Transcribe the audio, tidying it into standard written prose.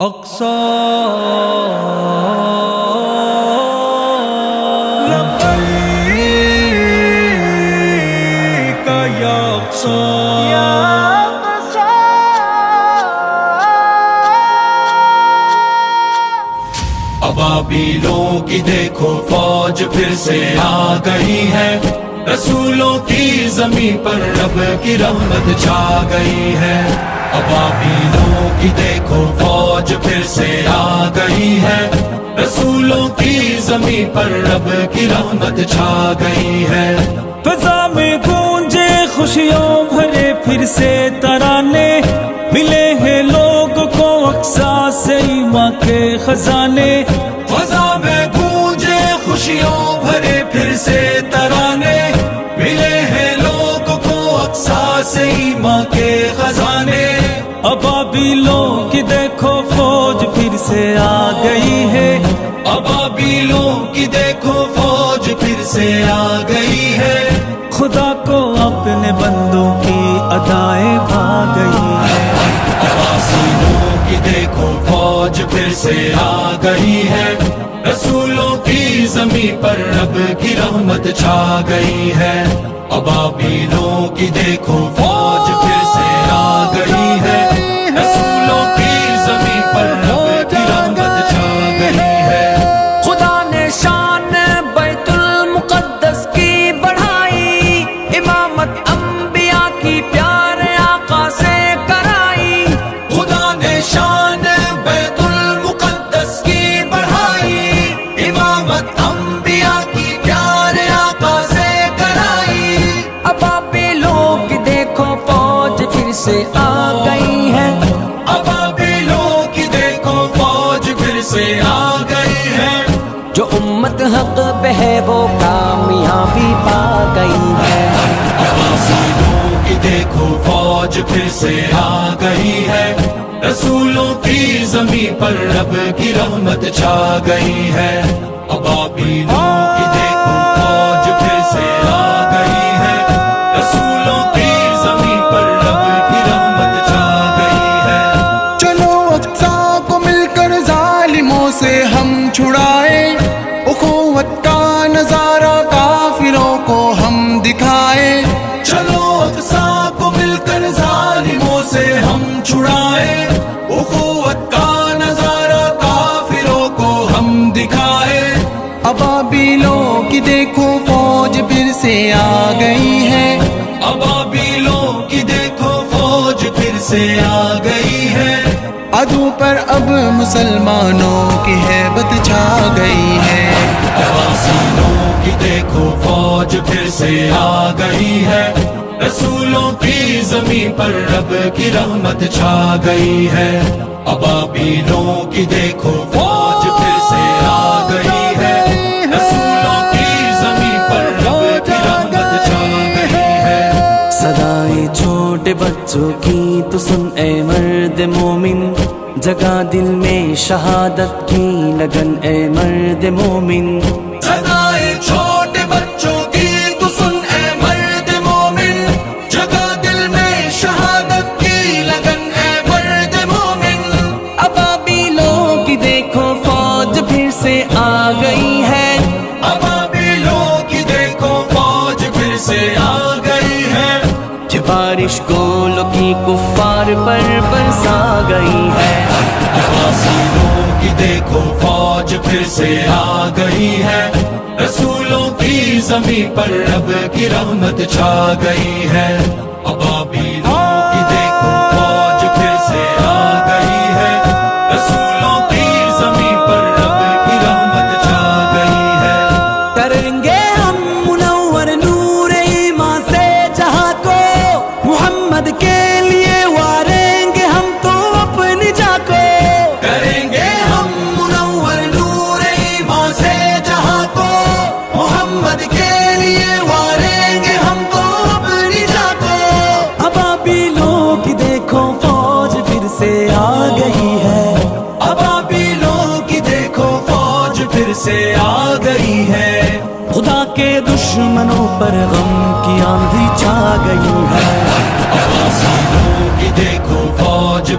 اقصی لبیک یا اقصی ابابیلوں کی دیکھو فوج پھر سے آ گئی ہے، رسولوں کی زمین پر رب کی رحمت چھا گئی ہے۔ ابابیلوں کی دیکھو فوج پھر سے آ گئی ہے، رسولوں کی زمین پر رب کی رحمت چھا گئی ہے۔ فضا میں گونجے خوشیوں بھرے پھر سے ترانے، ملے ہیں لوگوں کو اقصیٰ سے ایمان کے خزانے۔ فضا میں گونجے خوشیوں بھرے پھر سے ترانے، ملے ہیں لوگوں کو اقصیٰ سے ایمان کے خزانے۔ ابابیلوں کی دیکھو فوج پھر سے آ گئی ہے، ابابیلوں کی دیکھو فوج پھر سے آ گئی ہے۔ خدا کو اپنے بندوں کی ادائیں بھا گئی ہے۔ ابابیلوں کی دیکھو فوج پھر سے آ گئی ہے، رسولوں کی زمین پر رب کی رحمت چھا گئی ہے۔ ابابیلوں کی دیکھو فوج پھر سے آ گئی ہے، رسولوں کی زمین پر رب کی رحمت چھا گئی ہے۔ خدا نے شان بیت المقدس کی بڑھائی، امامت انبیاء کی پیارے آقا سے کرائی۔ خدا نے شان بیت المقدس کی بڑھائی، امامت انبیاء کی پیارے آقا سے کرائی۔ ابابیلوں کی دیکھو فوج پھر سے آ گئی ہے، ابابیلوں کی دیکھو فوج پھر سے آ گئی ہے۔ جو امت حق پہ ہے وہ کامیابی پا گئی ہے۔ ابابیلوں کی دیکھو فوج پھر سے آ گئی ہے، رسولوں کی زمین پر رب کی رحمت چھا گئی ہے۔ ابابیلوں کی دیکھو فوج پھر سے آ گئی ہے، رسولوں کی زمین پر رب کی رحمت چھا گئی ہے۔ چلو اقصیٰ کو مل کر ظالموں سے ہم چھڑائے، اخوت کا نظارہ کافروں کو ہم دکھائے۔ چلو اقصیٰ کو مل کر ظالموں سے ہم چھڑائے، اخوت کا نظارہ کافروں کو ہم دکھائے۔ ابابیلوں کی دیکھو فوج پھر سے آ گئی ہے، ابابیلوں کی دیکھو فوج پھر سے آ گئی ہے۔ عدو پر اب مسلمانوں کی ہیبت چھا گئی ہے۔ ابابیلوں کی دیکھو فوج پھر سے آ گئی ہے، رسولوں کی زمین پر رب کی رحمت چھا گئی ہے۔ ابابیلوں کی دیکھو فوج پھر سے آ گئی ہے، رسولوں کی زمین پر رب کی رحمت چھا گئی ہے۔ صدائیں چھوٹے بچوں کی تو سن اے مرد مومن، جگہ دل میں شہادت کی لگن اے مرد مومن۔ صدائیں چھوٹے بچوں کی تو سن اے مرد مومن، جگہ دل میں شہادت کی لگن اے مرد مومن۔ ابابیلوں کی دیکھو فوج پھر سے آ گئی ہے، ابابیلوں کی دیکھو فوج پھر سے آ گئی ہے۔ یہ بارش گولوں کی کفار پر برسا گئی ہے۔ ابابیلوں کی دیکھو فوج پھر سے آ گئی ہے، رسولوں کی زمین پر رب کی رحمت چھا گئی ہے۔ ابابیلوں کی دیکھو فوج پھر سے آ گئی ہے، رسولوں کی زمین پر رب کی رحمت چھا گئی ہے۔ کریں گے ہم منور نور ایمان سے جہاں کو، محمد کے لیے واریں گے ہم تو اپنی جا کو۔ کریں گے ہم منور نور ایمان سے جہاں کو، محمد کے لیے واریں گے ہم تو اپنی جا کو۔ ابابیلوں کی دیکھو فوج پھر سے آ گئی ہے، ابابیلوں کی دیکھو فوج پھر سے آ گئی ہے۔ خدا کے دشمنوں پر غم کی آندھی چھا گئی ہے۔ ابابیلوں کی دیکھو فوج